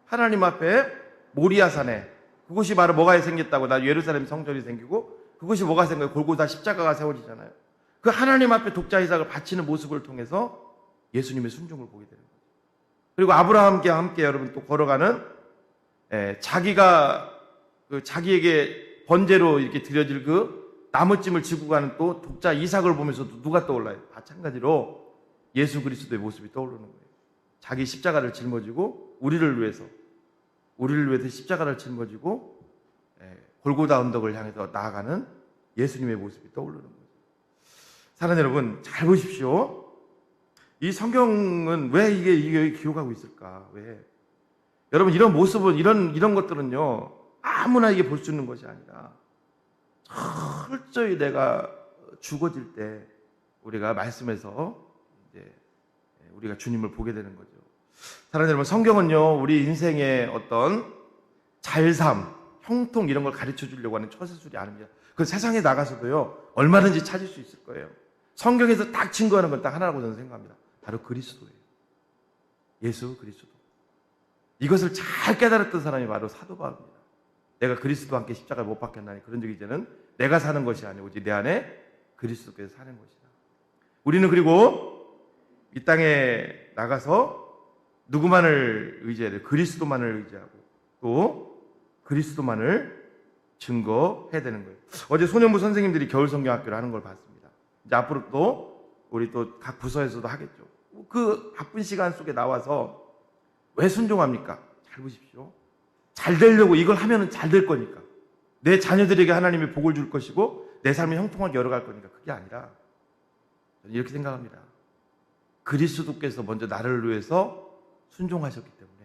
하나님 앞에 모리아산에, 그곳이 바로 뭐가 생겼다고? 나 예루살렘 성전이 생기고, 그곳이 뭐가 생겨요? 골고다 십자가가 세워지잖아요. 그 하나님 앞에 독자 이삭을 바치는 모습을 통해서 예수님의 순종을 보게 되는 거예요. 그리고 아브라함과 함께 여러분 또 걸어가는, 자기가 자기에게 번제로 이렇게 드려질 나무찜을 지고 가는 또 독자 이삭을 보면서도 누가 떠올라요? 마찬가지로 예수 그리스도의 모습이 떠오르는 거예요. 자기 십자가를 짊어지고 우리를 위해서 십자가를 짊어지고 골고다 언덕을 향해서 나아가는 예수님의 모습이 떠오르는 거죠. 사랑하는 여러분, 잘 보십시오. 이 성경은 왜 이게 기록하고 있을까? 왜? 여러분, 이런 모습은, 이런 것들은요, 아무나 이게 볼 수 있는 것이 아니라 철저히 내가 죽어질 때 우리가 말씀에서 이제 우리가 주님을 보게 되는 거죠. 사랑하는 여러분, 성경은요, 우리 인생의 어떤 잘삼, 형통 이런 걸 가르쳐 주려고 하는 처세술이 아닙니다. 그 세상에 나가서도요, 얼마든지 찾을 수 있을 거예요. 성경에서 딱 증거하는 건 딱 하나라고 저는 생각합니다. 바로 그리스도예요. 예수 그리스도. 이것을 잘 깨달았던 사람이 바로 사도 바울입니다. 내가 그리스도와 함께 십자가를 못 박혔나니 그런 적 이제는 내가 사는 것이 아니고 오직 내 안에 그리스도께서 사는 것이다. 우리는 그리고 이 땅에 나가서 누구만을 의지해야 돼? 그리스도만을 의지하고 또 그리스도만을 증거해야 되는 거예요. 어제 소년부 선생님들이 겨울 성경학교를 하는 걸 봤습니다. 이제 앞으로 또 우리 또 각 부서에서도 하겠죠. 그 바쁜 시간 속에 나와서 왜 순종합니까? 잘 보십시오. 잘 되려고 이걸 하면은 잘 될 거니까. 내 자녀들에게 하나님이 복을 줄 것이고 내 삶을 형통하게 열어갈 거니까. 그게 아니라 저는 이렇게 생각합니다. 그리스도께서 먼저 나를 위해서 순종하셨기 때문에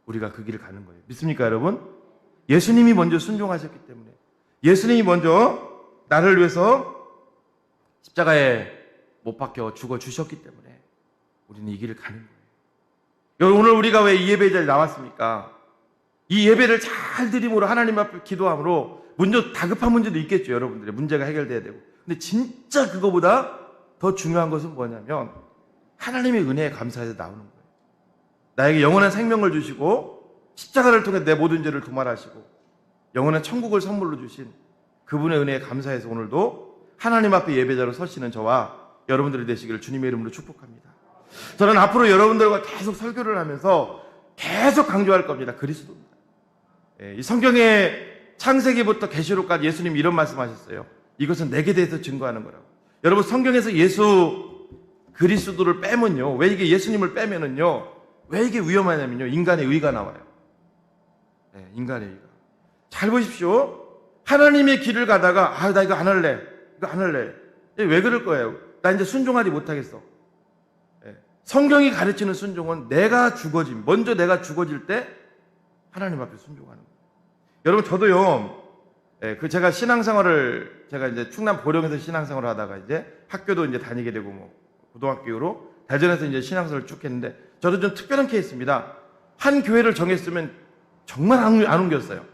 우리가 그 길을 가는 거예요. 믿습니까, 여러분? 예수님이 먼저 순종하셨기 때문에, 예수님이 먼저 나를 위해서 십자가에 못 박혀 죽어 주셨기 때문에 우리는 이 길을 가는 거예요. 여러분, 오늘 우리가 왜 이 예배 자리에 나왔습니까? 이 예배를 잘 드림으로 하나님 앞에 기도함으로 문제, 다급한 문제도 있겠죠. 여러분들의 문제가 해결돼야 되고. 근데 진짜 그거보다 더 중요한 것은 뭐냐면 하나님의 은혜에 감사해서 나오는 거예요. 나에게 영원한 생명을 주시고 십자가를 통해 내 모든 죄를 도말하시고 영원한 천국을 선물로 주신 그분의 은혜에 감사해서 오늘도 하나님 앞에 예배자로 서시는 저와 여러분들이 되시기를 주님의 이름으로 축복합니다. 저는 앞으로 여러분들과 계속 설교를 하면서 계속 강조할 겁니다. 그리스도입니다. 이 성경의 창세기부터 계시록까지 예수님이 이런 말씀하셨어요. 이것은 내게 대해서 증거하는 거라고. 여러분, 성경에서 예수 그리스도를 빼면요, 왜 이게 예수님을 빼면은요, 왜 이게 위험하냐면요, 인간의 의가 나와요. 인간의 의가. 잘 보십시오. 하나님의 길을 가다가 나 이거 안 할래, 이거 안 할래. 왜 그럴 거예요? 나 이제 순종하지 못하겠어. 성경이 가르치는 순종은 내가 죽어짐, 먼저 내가 죽어질 때 하나님 앞에 순종하는 거예요. 여러분, 저도요, 제가 신앙생활을, 제가 이제 충남 보령에서 신앙생활을 하다가 이제 학교도 이제 다니게 되고, 뭐, 고등학교로 대전에서 이제 신앙생활을 쭉 했는데, 저도 좀 특별한 케이스입니다. 한 교회를 정했으면 정말 안 옮겼어요.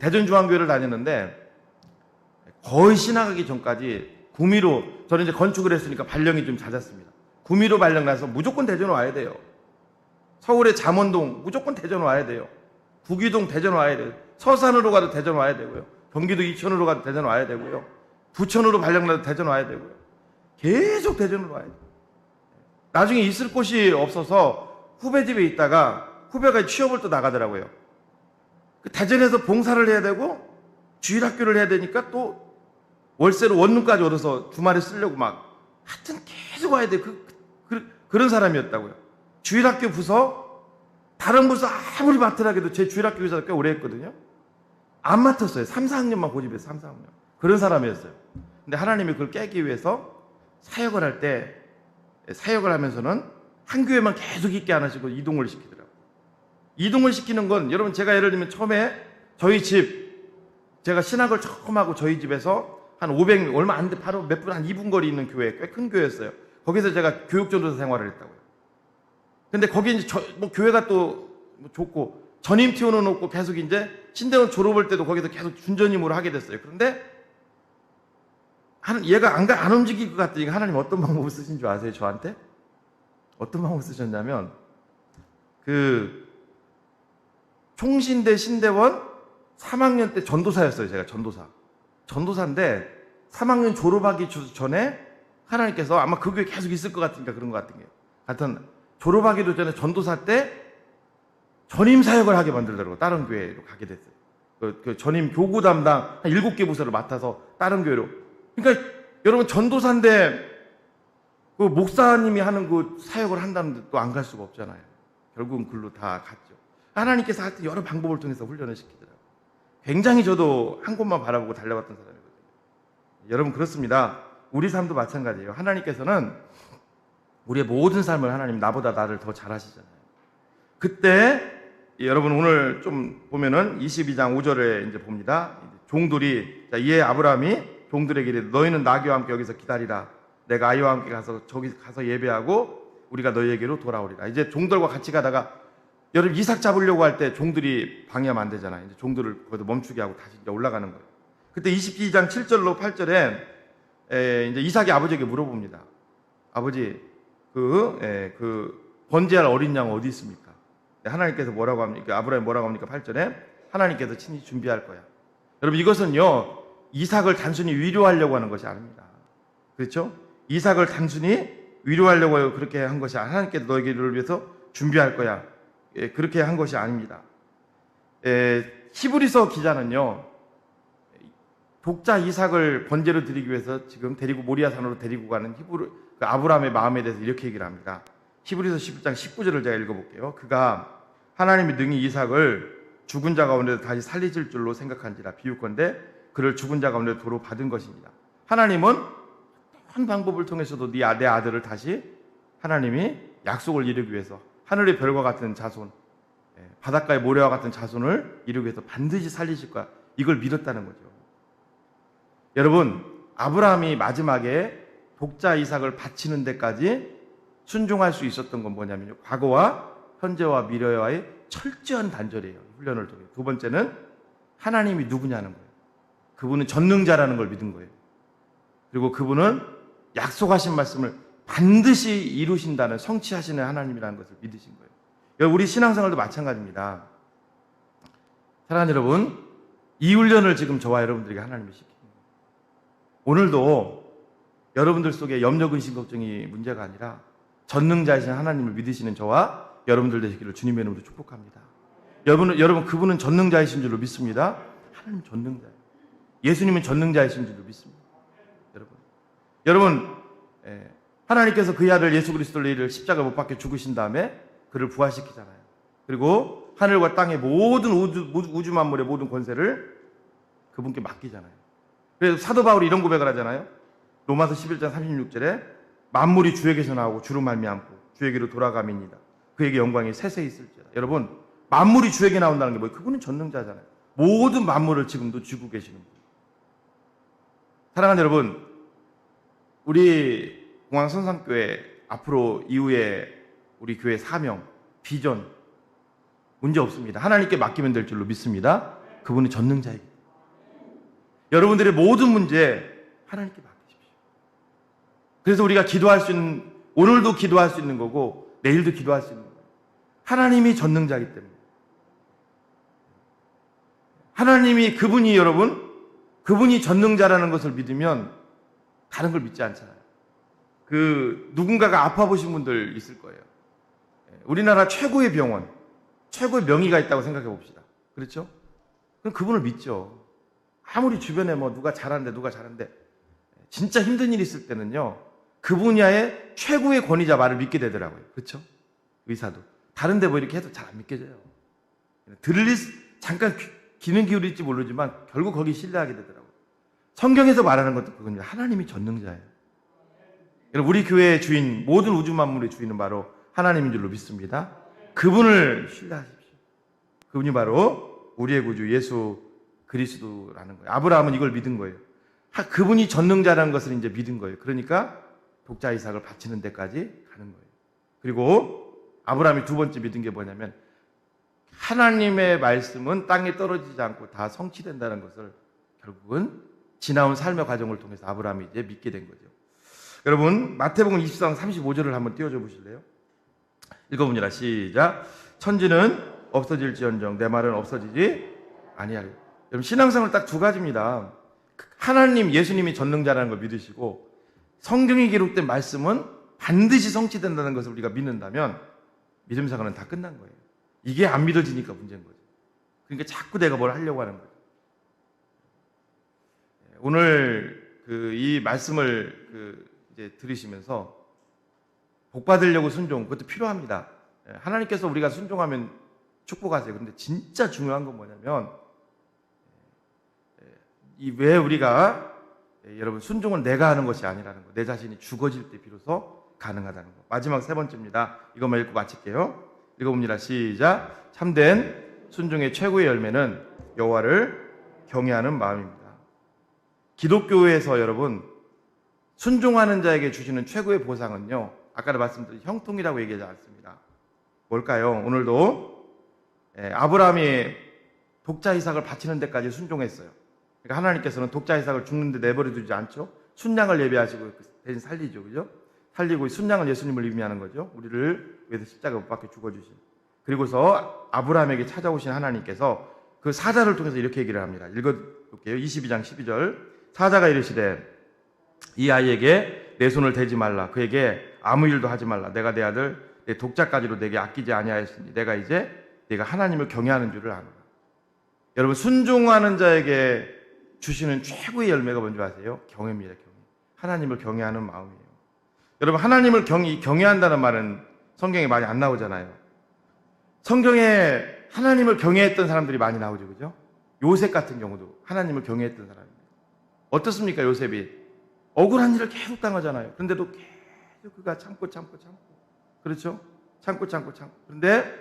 대전중앙교회를 다녔는데, 거의 신학하기 전까지 구미로, 저는 이제 건축을 했으니까 발령이 좀 잦았습니다. 구미로 발령 나서 무조건 대전 와야 돼요. 서울의 잠원동 무조건 대전 와야 돼요. 구기동 대전 와야 돼요. 서산으로 가도 대전 와야 되고요. 경기도 이천으로 가도 대전 와야 되고요. 부천으로 발령 나도 대전 와야 되고요. 계속 대전으로 와야 돼요. 나중에 있을 곳이 없어서 후배 집에 있다가 후배가 취업을 또 나가더라고요. 대전에서 봉사를 해야 되고 주일학교를 해야 되니까 또 월세로 원룸까지 얻어서 주말에 쓰려고 막 하여튼 계속 와야 돼. 그런 사람이었다고요. 주일학교 부서, 다른 부서 아무리 맡으라고 해도 제 주일학교 교사가 꽤 오래 했거든요. 안 맡았어요. 3, 4학년만 고집해서 3, 4학년. 그런 사람이었어요. 근데 하나님이 그걸 깨기 위해서 사역을 할 때, 사역을 하면서는 한 교회만 계속 있게 안 하시고 이동을 시키더라고요. 이동을 시키는 건, 여러분, 제가 예를 들면 처음에 저희 집, 제가 신학을 처음 하고 저희 집에서 한 500명, 얼마 안 돼, 바로 몇 분, 한 2분 거리 있는 교회, 꽤 큰 교회였어요. 거기서 제가 교육전도사 생활을 했다고요. 근데 거기 이제 뭐 교회가 또 뭐 좋고, 전임 티오는 없고 계속 이제 신대원 졸업할 때도 거기서 계속 준전임으로 하게 됐어요. 그런데 얘가 안 움직일 것 같으니까 하나님 어떤 방법을 쓰신 줄 아세요? 저한테? 어떤 방법을 쓰셨냐면, 총신대 신대원 3학년 때 전도사였어요. 제가 전도사인데 3학년 졸업하기 전에 하나님께서 아마 그 교회 계속 있을 것 같으니까 그런 것 같은 게, 하여튼 졸업하기도 전에 전도사 때 전임 사역을 하게 만들더라고요. 다른 교회로 가게 됐어요. 그 전임 교구 담당 한 7개 부서를 맡아서 다른 교회로. 그러니까 여러분, 전도사인데 그 목사님이 하는 그 사역을 한다는데 또 안 갈 수가 없잖아요. 결국은 글로 다 갔죠. 하나님께서 하여튼 여러 방법을 통해서 훈련을 시키더라고요. 굉장히 저도 한 곳만 바라보고 달려갔던 사람이거든요. 여러분, 그렇습니다. 우리 삶도 마찬가지예요. 하나님께서는 우리의 모든 삶을 하나님 나보다 나를 더 잘하시잖아요. 그때 여러분, 오늘 좀 보면은 22장 5절에 이제 봅니다. 종들이, 이에 아브라함이 종들에게 이르되 너희는 나귀와 함께 여기서 기다리라. 내가 아이와 함께 가서 저기 가서 예배하고 우리가 너희에게로 돌아오리라. 이제 종들과 같이 가다가, 여러분, 이삭 잡으려고 할 때 종들이 방해하면 안 되잖아요. 이제 종들을 거기서 멈추게 하고 다시 이제 올라가는 거예요. 그때 22장 7절로 8절에 이제 이삭이 아버지에게 물어봅니다. 아버지, 번제할 어린 양 어디 있습니까? 하나님께서 뭐라고 합니까? 아브라함이 뭐라고 합니까? 8절에 하나님께서 친히 준비할 거야. 여러분, 이것은요, 이삭을 단순히 위로하려고 하는 것이 아닙니다. 그렇죠? 이삭을 단순히 위로하려고 그렇게 한 것이 아니라 하나님께서 너희를 위해서 준비할 거야. 그렇게 한 것이 아닙니다. 히브리서 기자는요, 독자 이삭을 번제로 드리기 위해서 지금 데리고 모리아산으로 데리고 가는 그 아브라함의 마음에 대해서 이렇게 얘기를 합니다. 히브리서 11장 19절을 제가 읽어볼게요. 그가 하나님이 능히 이삭을 죽은 자 가운데서 다시 살리실 줄로 생각한지라 비유컨대 그를 죽은 자 가운데 도로 받은 것입니다. 하나님은 어떤 방법을 통해서도 내 아들을 다시 하나님이 약속을 이루기 위해서 하늘의 별과 같은 자손, 바닷가의 모래와 같은 자손을 이루기 위해서 반드시 살리실 거야. 이걸 믿었다는 거죠. 여러분, 아브라함이 마지막에 독자 이삭을 바치는 데까지 순종할 수 있었던 건 뭐냐면요, 과거와 현재와 미래와의 철저한 단절이에요. 훈련을 통해. 두 번째는 하나님이 누구냐는 거예요. 그분은 전능자라는 걸 믿은 거예요. 그리고 그분은 약속하신 말씀을 반드시 이루신다는, 성취하시는 하나님이라는 것을 믿으신 거예요. 우리 신앙생활도 마찬가지입니다. 사랑하는 여러분, 이 훈련을 지금 저와 여러분들에게 하나님이 시킵니다. 오늘도 여러분들 속에 염려, 근심, 걱정이 문제가 아니라 전능자이신 하나님을 믿으시는 저와 여러분들 되시기를 주님의 이름으로 축복합니다. 여러분 그분은 전능자이신 줄로 믿습니다. 하나님 전능자예요. 예수님은 전능자이신 줄로 믿습니다. 여러분, 하나님께서 그의 아들 예수 그리스도를 십자가 못 박혀 죽으신 다음에 그를 부활시키잖아요. 그리고 하늘과 땅의 모든 우주 만물의 모든 권세를 그분께 맡기잖아요. 그래서 사도 바울이 이런 고백을 하잖아요. 로마서 11장 36절에 만물이 주에게서 나오고 주로 말미암고 주에게로 돌아감이니이다. 그에게 영광이 세세히 있을지어다. 여러분, 만물이 주에게 나온다는 게 뭐예요? 그분은 전능자잖아요. 모든 만물을 지금도 쥐고 계시는 분. 사랑하는 여러분, 우리 공항 선산교회 앞으로 이후에 우리 교회 사명, 비전 문제 없습니다. 하나님께 맡기면 될 줄로 믿습니다. 그분은 전능자이기 때문에. 여러분들의 모든 문제 하나님께 맡기십시오. 그래서 우리가 기도할 수 있는, 오늘도 기도할 수 있는 거고 내일도 기도할 수 있는 거예요. 하나님이 전능자이기 때문에. 하나님이 그분이 여러분, 그분이 전능자라는 것을 믿으면 다른 걸 믿지 않잖아요. 누군가가 아파 보신 분들 있을 거예요. 우리나라 최고의 병원, 최고의 명의가 있다고 생각해 봅시다. 그렇죠? 그럼 그분을 믿죠. 아무리 주변에 누가 잘하는데 진짜 힘든 일이 있을 때는요, 그 분야의 최고의 권위자 말을 믿게 되더라고요. 그렇죠? 의사도. 다른데 이렇게 해도 잘 안 믿겨져요. 잠깐 귀는 기울일지 모르지만 결국 거기 신뢰하게 되더라고요. 성경에서 말하는 것도 그겁니다. 하나님이 전능자예요. 우리 교회의 주인, 모든 우주 만물의 주인은 바로 하나님인 줄로 믿습니다. 그분을 신뢰하십시오. 그분이 바로 우리의 구주 예수 그리스도라는 거예요. 아브라함은 이걸 믿은 거예요. 그분이 전능자라는 것을 이제 믿은 거예요. 그러니까 독자 이삭을 바치는 데까지 가는 거예요. 그리고 아브라함이 두 번째 믿은 게 뭐냐면 하나님의 말씀은 땅에 떨어지지 않고 다 성취된다는 것을 결국은 지나온 삶의 과정을 통해서 아브라함이 이제 믿게 된 거죠. 여러분, 마태복음 24장 35절을 한번 띄워줘 보실래요? 읽어봅니다. 시작. 천지는 없어질지언정 내 말은 없어지지 아니하리라. 여러분, 신앙생활 딱 두 가지입니다. 하나님, 예수님이 전능자라는 걸 믿으시고 성경에 기록된 말씀은 반드시 성취된다는 것을 우리가 믿는다면 믿음 생활은 다 끝난 거예요. 이게 안 믿어지니까 문제인 거죠. 그러니까 자꾸 내가 뭘 하려고 하는 거죠. 오늘 이 말씀을 이제 들으시면서 복 받으려고 순종, 그것도 필요합니다. 하나님께서 우리가 순종하면 축복하세요. 그런데 진짜 중요한 건 뭐냐면 왜 우리가 여러분 순종은 내가 하는 것이 아니라는 거, 내 자신이 죽어질 때 비로소 가능하다는 거. 마지막 세 번째입니다. 이것만 읽고 마칠게요. 읽어봅니다. 시작. 참된 순종의 최고의 열매는 여호와를 경외하는 마음입니다. 기독교에서 여러분 순종하는 자에게 주시는 최고의 보상은요, 아까도 말씀드린 형통이라고 얘기하지 않습니다. 뭘까요? 오늘도 아브라함이 독자 이삭을 바치는 데까지 순종했어요. 그러니까 하나님께서는 독자 이삭을 죽는데 내버려 두지 않죠. 순양을 예배하시고 대신 살리죠. 그죠? 살리고 순양은 예수님을 의미하는 거죠. 우리를 위해서 십자가 못 박혀 죽어주신. 그리고서 아브라함에게 찾아오신 하나님께서 그 사자를 통해서 이렇게 얘기를 합니다. 읽어볼게요. 22장 12절. 사자가 이르시되 이 아이에게 내 손을 대지 말라. 그에게 아무 일도 하지 말라. 내가 내 아들 내 독자까지로 내게 아끼지 아니하였으니 내가 이제 네가 하나님을 경외하는 줄을 아노라. 여러분, 순종하는 자에게 주시는 최고의 열매가 뭔지 아세요? 경외입니다. 경외. 하나님을 경외하는 마음이에요. 여러분, 하나님을 경외한다는 말은 성경에 많이 안 나오잖아요. 성경에 하나님을 경외했던 사람들이 많이 나오죠, 그죠? 요셉 같은 경우도 하나님을 경외했던 사람입니다. 어떻습니까, 요셉이? 억울한 일을 계속 당하잖아요. 그런데도 계속 그가 참고. 그렇죠? 참고. 그런데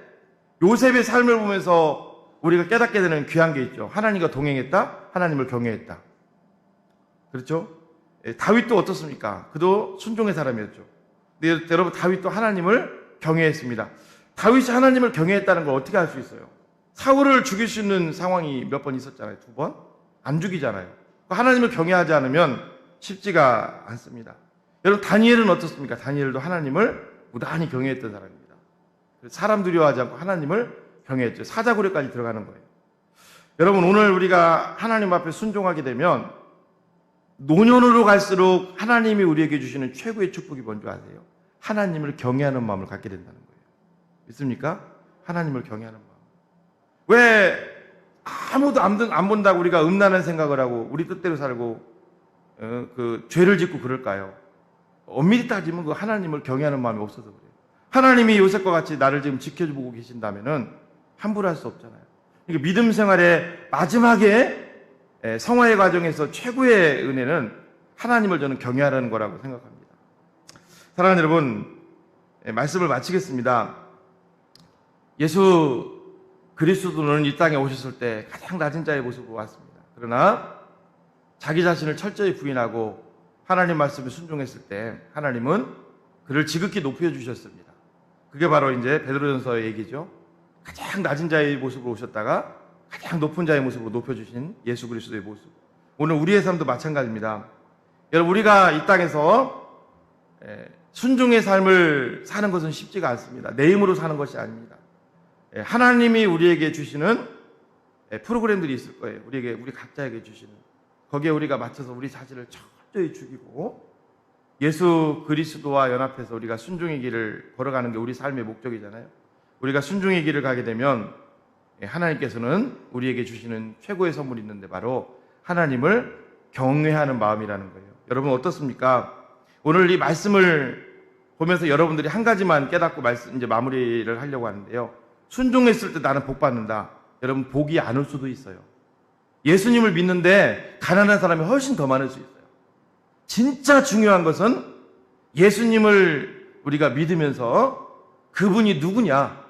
요셉의 삶을 보면서 우리가 깨닫게 되는 귀한 게 있죠. 하나님과 동행했다, 하나님을 경외했다. 그렇죠? 다윗도 어떻습니까? 그도 순종의 사람이었죠. 근데 여러분, 다윗도 하나님을 경외했습니다. 다윗이 하나님을 경외했다는 걸 어떻게 알 수 있어요? 사울을 죽일 수 있는 상황이 몇 번 있었잖아요. 2번? 안 죽이잖아요. 하나님을 경외하지 않으면 쉽지가 않습니다. 여러분, 다니엘은 어떻습니까? 다니엘도 하나님을 무단히 경외했던 사람입니다. 사람 두려워하지 않고 하나님을 경외했죠. 사자굴에까지 들어가는 거예요. 여러분, 오늘 우리가 하나님 앞에 순종하게 되면 노년으로 갈수록 하나님이 우리에게 주시는 최고의 축복이 뭔지 아세요? 하나님을 경외하는 마음을 갖게 된다는 거예요. 믿습니까? 하나님을 경외하는 마음. 왜 아무도 안 본다고 우리가 음란한 생각을 하고 우리 뜻대로 살고 그 죄를 짓고 그럴까요? 엄밀히 따지면 그 하나님을 경외하는 마음이 없어서 그래요. 하나님이 요셉과 같이 나를 지금 지켜주고 계신다면은 함부로 할 수 없잖아요. 그러니까 믿음 생활의 마지막에 성화의 과정에서 최고의 은혜는 하나님을 저는 경외하라는 거라고 생각합니다. 사랑하는 여러분, 말씀을 마치겠습니다. 예수 그리스도는 이 땅에 오셨을 때 가장 낮은 자의 모습으로 왔습니다. 그러나 자기 자신을 철저히 부인하고 하나님 말씀에 순종했을 때 하나님은 그를 지극히 높여주셨습니다. 그게 바로 이제 베드로전서의 얘기죠. 가장 낮은 자의 모습으로 오셨다가 가장 높은 자의 모습으로 높여주신 예수 그리스도의 모습. 오늘 우리의 삶도 마찬가지입니다. 여러분, 우리가 이 땅에서 순종의 삶을 사는 것은 쉽지가 않습니다. 내 힘으로 사는 것이 아닙니다. 하나님이 우리에게 주시는 프로그램들이 있을 거예요. 우리 각자에게 주시는. 거기에 우리가 맞춰서 우리 자신을 철저히 죽이고 예수 그리스도와 연합해서 우리가 순종의 길을 걸어가는 게 우리 삶의 목적이잖아요. 우리가 순종의 길을 가게 되면 하나님께서는 우리에게 주시는 최고의 선물이 있는데 바로 하나님을 경외하는 마음이라는 거예요. 여러분, 어떻습니까? 오늘 이 말씀을 보면서 여러분들이 한 가지만 깨닫고 이제 마무리를 하려고 하는데요. 순종했을 때 나는 복 받는다. 여러분, 복이 안 올 수도 있어요. 예수님을 믿는데 가난한 사람이 훨씬 더 많을 수 있어요. 진짜 중요한 것은 예수님을 우리가 믿으면서 그분이 누구냐?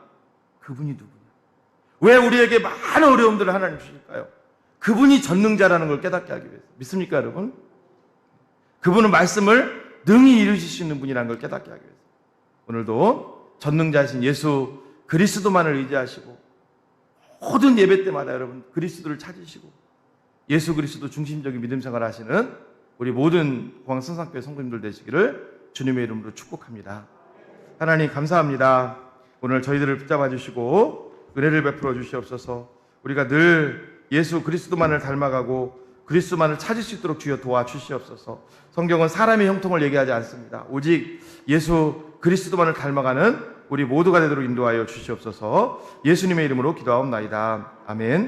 왜 우리에게 많은 어려움들을 하나님 주실까요? 그분이 전능자라는 걸 깨닫게 하기 위해서. 믿습니까, 여러분? 그분은 말씀을 능히 이루실 수 있는 분이라는 걸 깨닫게 하기 위해서. 오늘도 전능자이신 예수 그리스도만을 의지하시고 모든 예배 때마다 여러분 그리스도를 찾으시고 예수 그리스도 중심적인 믿음 생활을 하시는 우리 모든 공항성상교회 성도님들 되시기를 주님의 이름으로 축복합니다. 하나님, 감사합니다. 오늘 저희들을 붙잡아 주시고 은혜를 베풀어 주시옵소서. 우리가 늘 예수 그리스도만을 닮아가고 그리스도만을 찾을 수 있도록 주여 도와주시옵소서. 성경은 사람의 형통을 얘기하지 않습니다. 오직 예수 그리스도만을 닮아가는 우리 모두가 되도록 인도하여 주시옵소서. 예수님의 이름으로 기도하옵나이다. 아멘.